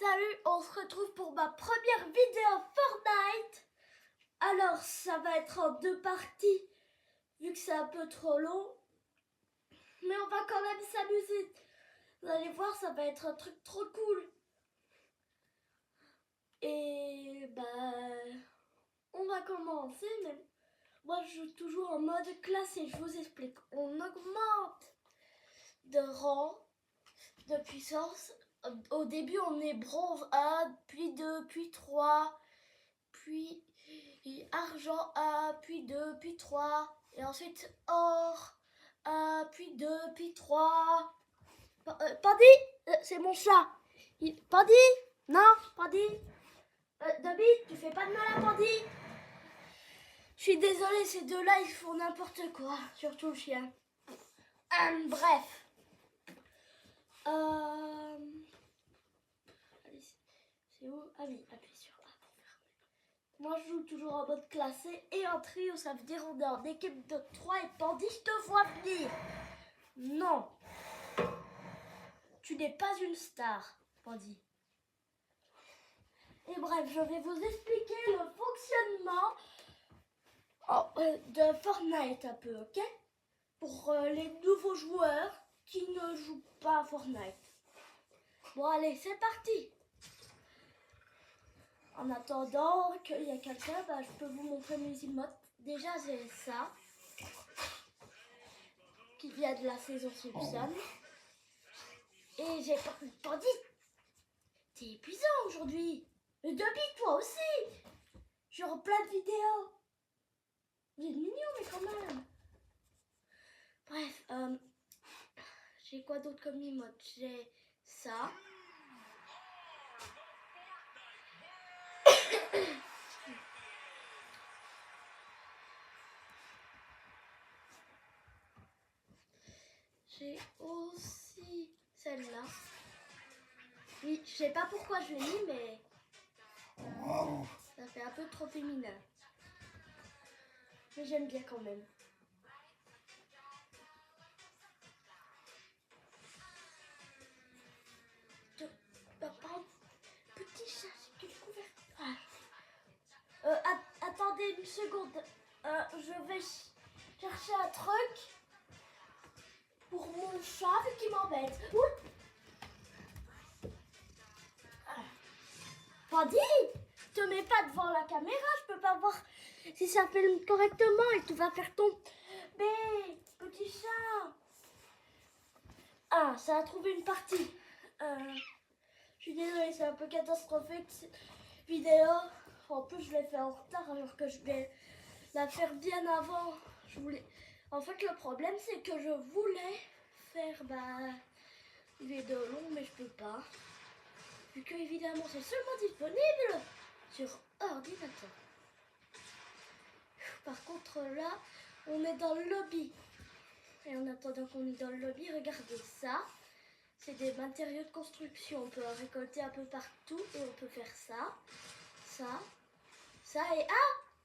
Salut, on se retrouve pour ma première vidéo Fortnite. Alors, ça va être en 2 parties, vu que c'est un peu trop long. Mais on va quand même s'amuser. Vous allez voir, ça va être un truc trop cool. Et on va commencer. Mais moi, je joue toujours en mode classé. Je vous explique. On augmente de rang, de puissance. Au début, on est bronze 1, puis 2, puis 3, puis argent 1, puis 2, puis 3, et ensuite or 1, puis 2, puis 3. Pandy, c'est mon chat. Pandy, non, Pandy. David, tu fais pas de mal à Pandy. Je suis désolée, ces deux-là, ils font n'importe quoi, surtout le chien. Bref. Allez, c'est où? Ah oui, appuie sur A pour fermer. Moi, je joue toujours en mode classé et en trio, ça veut dire on est en équipe de 3 et Pandy, je te vois venir. Non. Tu n'es pas une star, Pandy. Et bref, je vais vous expliquer le fonctionnement de Fortnite un peu, ok? Pour les nouveaux joueurs qui ne jouent pas à Fortnite. Bon, allez, c'est parti. En attendant qu'il y ait quelqu'un, je peux vous montrer mes emotes. Déjà, j'ai ça, qui vient de la saison Simpson. Et j'ai Pandy, t'es épuisant aujourd'hui. Et Dobby, toi aussi. Genre plein de vidéos. Vous êtes mignon, mais quand même. Bref, j'ai quoi d'autre comme emote? J'ai ça. J'ai aussi celle-là. Oui, je sais pas pourquoi je l'ai mis, mais ça fait un peu trop féminin. Mais j'aime bien quand même. Petit chat, c'est quelle couverture. Attendez une seconde. Je vais chercher un truc pour mon chat qui m'embête. Pandy, te mets pas devant la caméra, je peux pas voir si ça filme correctement et tu vas faire ton petit chat. Ah, ça a trouvé une partie. Je suis désolée, c'est un peu catastrophique cette vidéo. En plus, je l'ai fait en retard alors que je vais la faire bien avant. En fait, le problème, c'est que je voulais faire une vidéo longue, mais je peux pas. Vu que, évidemment, c'est seulement disponible sur ordinateur. Par contre, là, on est dans le lobby. Et en attendant qu'on est dans le lobby, regardez ça. C'est des matériaux de construction. On peut en récolter un peu partout et on peut faire ça, ça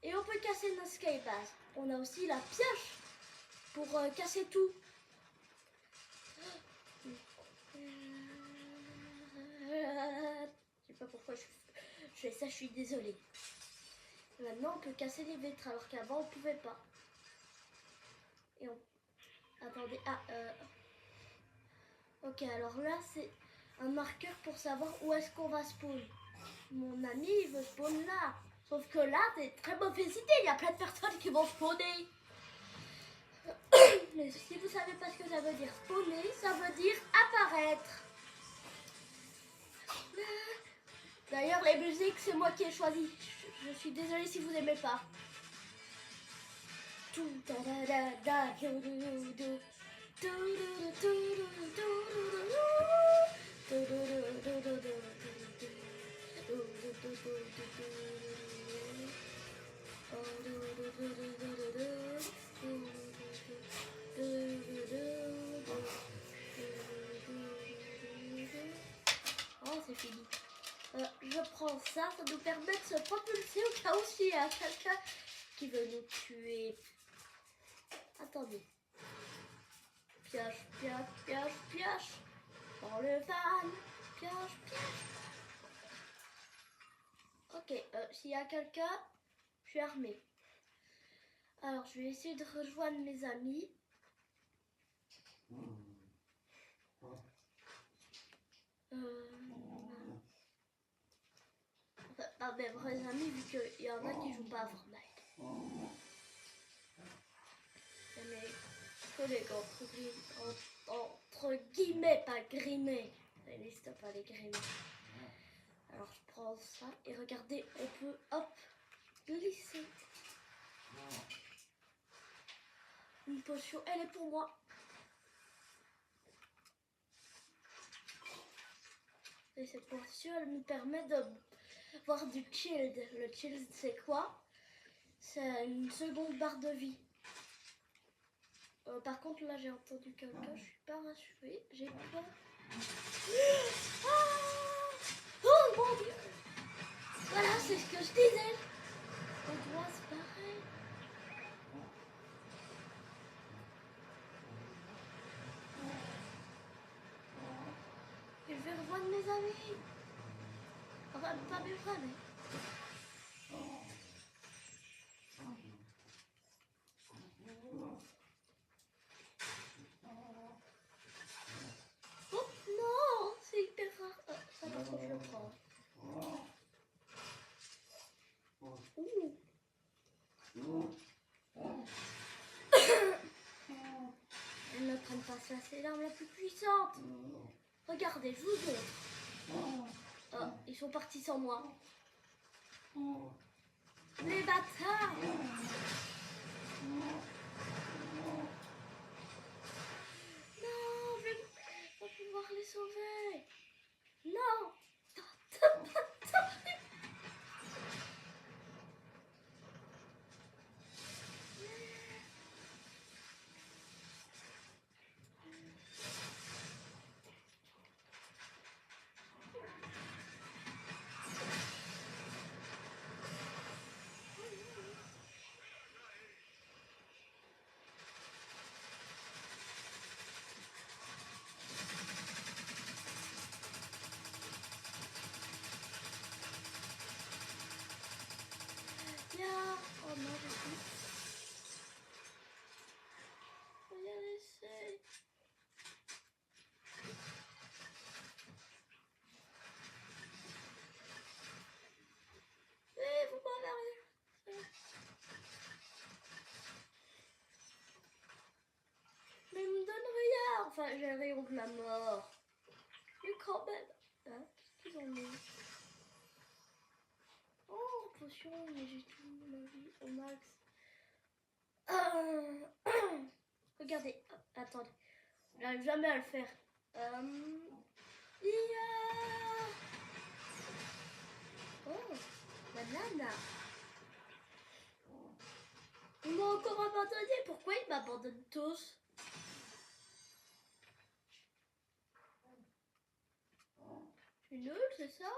et on peut casser nos skybase. On a aussi la pioche pour casser tout. Je sais pas pourquoi je fais ça, je suis désolée. Maintenant, on peut casser les vitres alors qu'avant, on pouvait pas. Et attendez, ok, alors là, c'est un marqueur pour savoir où est-ce qu'on va spawn. Mon ami, il veut spawn là. Sauf que là, c'est très mauvaise idée. Il y a plein de personnes qui vont spawner. Mais si vous savez pas ce que ça veut dire spawner, ça veut dire apparaître. D'ailleurs, les musiques, c'est moi qui ai choisi. Je suis désolée si vous aimez pas. Oh, c'est fini. Je prends ça, ça nous permet de se propulser au cas où s'il y a quelqu'un qui veut nous tuer. Attendez. Pioche, pioche, pioche, pioche. Dans le van. Pioche, pioche. s'il y a quelqu'un, je suis armée. Alors, je vais essayer de rejoindre mes amis. Enfin, pas mes vrais amis, vu qu'il y en a qui jouent pas à Fortnite. C'est mes collègues entre guillemets, pas grimés. Ça n'existe pas les grimés. Alors, je prends ça et regardez, on peut, hop, glisser. Une potion, elle est pour moi. Et cette potion, elle me permet de voir du shield. Le shield, c'est quoi? C'est une seconde barre de vie. Par contre, là, j'ai entendu quelqu'un. Je suis pas rassurée. J'ai peur. Ah! Oh mon Dieu! Voilà, c'est ce que je disais. On doit se barrer. Et je vais rejoindre mes amis. Enfin, pas mes frères, mais... Oh non, c'est hyper rare. Ça va trop je prends. Ouh. Elles ne prennent pas ça, c'est l'arme la plus puissante. Regardez, je vous montre. Oh, ils sont partis sans moi. Les bâtards! Non, je vais pas pouvoir les sauver. Non! Oh non, j'ai plus. Faut y laisser. Mais vous m'avez rien. Mais ils me donnent rien. Enfin, j'ai rien de la mort. Mais quand même. Hein, qu'est-ce qu'ils ont mis? Oh, potion, mais j'ai tout ma vie au max. Regardez, attendez, j'arrive jamais à le faire. Oh, banane. Ils m'ont encore abandonné. Pourquoi ils m'abandonnent tous? Je suis nulle, c'est ça?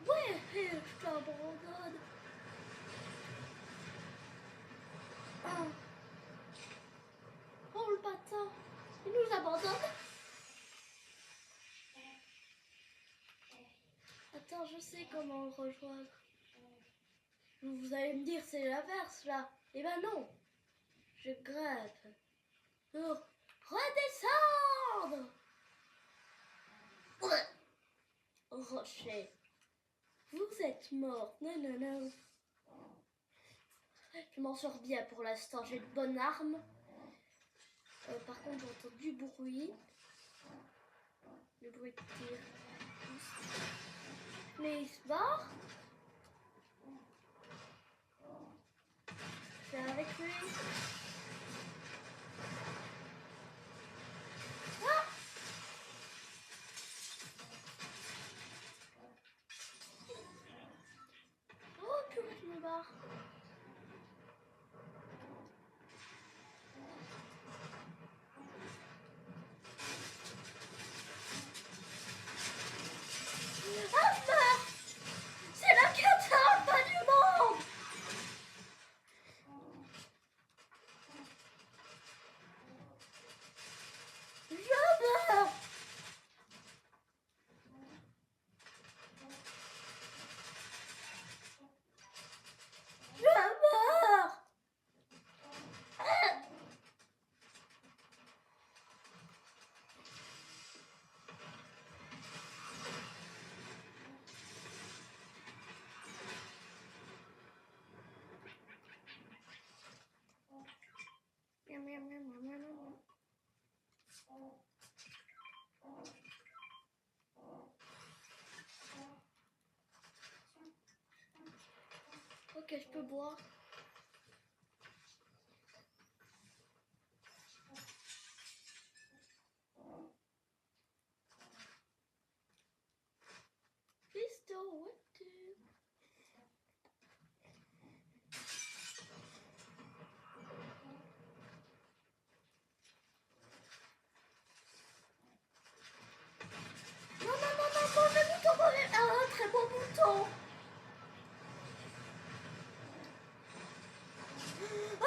Ouais, je t'abandonne. Oh le bâtard, il nous abandonne. Attends, je sais comment le rejoindre. Vous allez me dire c'est l'inverse là. Eh ben non, je grimpe pour redescendre. Rocher, vous êtes mort. Non, non, non. Je m'en sors bien pour l'instant, j'ai de bonnes armes. Par contre, j'entends du bruit. Le bruit de tir. Mais il se barre. Je vais avec lui. Ah! Oh, purée, je me barre. C'est la cata, pas du monde. Ok, je peux boire. Listo, what? Non, non, non, non, mauvais bouton, mauvais... Ah, un très bon bouton. Ah!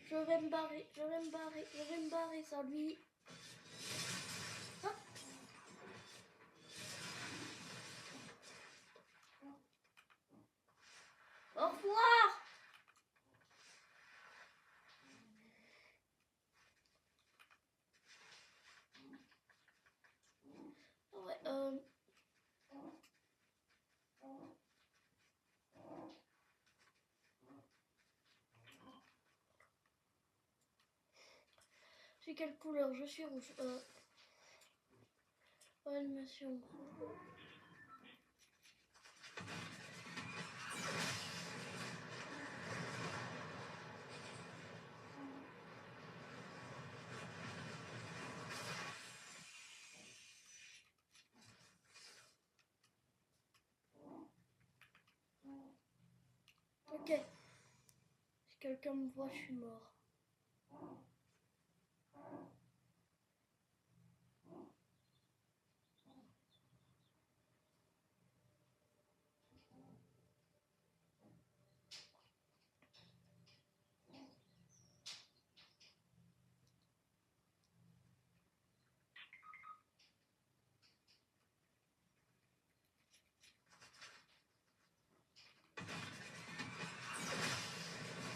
Je vais me barrer, je vais me barrer, je vais me barrer sans lui. Hop. Au revoir. Ouais, c'est quelle couleur? Je suis rouge. Animation. Ok. Si quelqu'un me voit, je suis mort.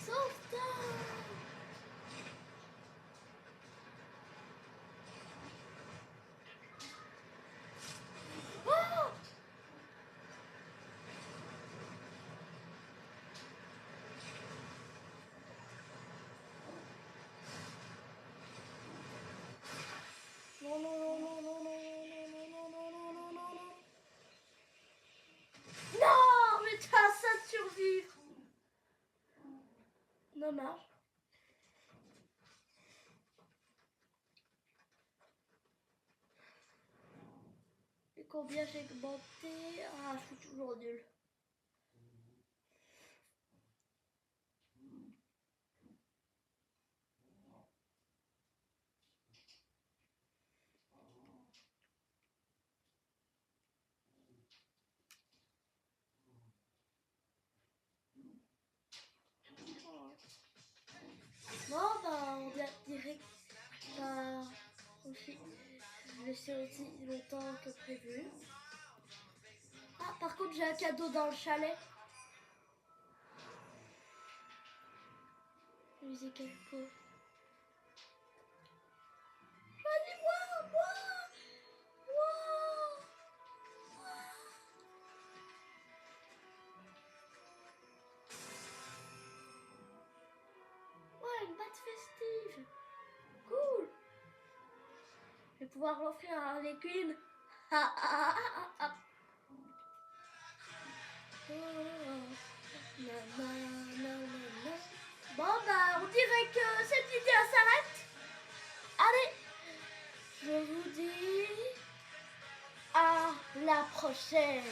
Sauvetage! Oh! Non, non, non, non, non, non, non, non, non, non, non, non, non, non. Non, mais t'as ça de survivre. Dommage. Et combien j'ai augmenté? Ah, je suis toujours nul. Bon, bah, on dirait que ça aussi, je laissé aussi longtemps que prévu. Ah, par contre, j'ai un cadeau dans le chalet. Musique à peau. Allez, wow, wow, wow. Ouais, une batte festive. Cool. Je vais pouvoir l'offrir à Harley Quinn. Ah, ah, ah, ah, ah. Bon, bah, on dirait que cette vidéo s'arrête. Allez, je vous dis à la prochaine.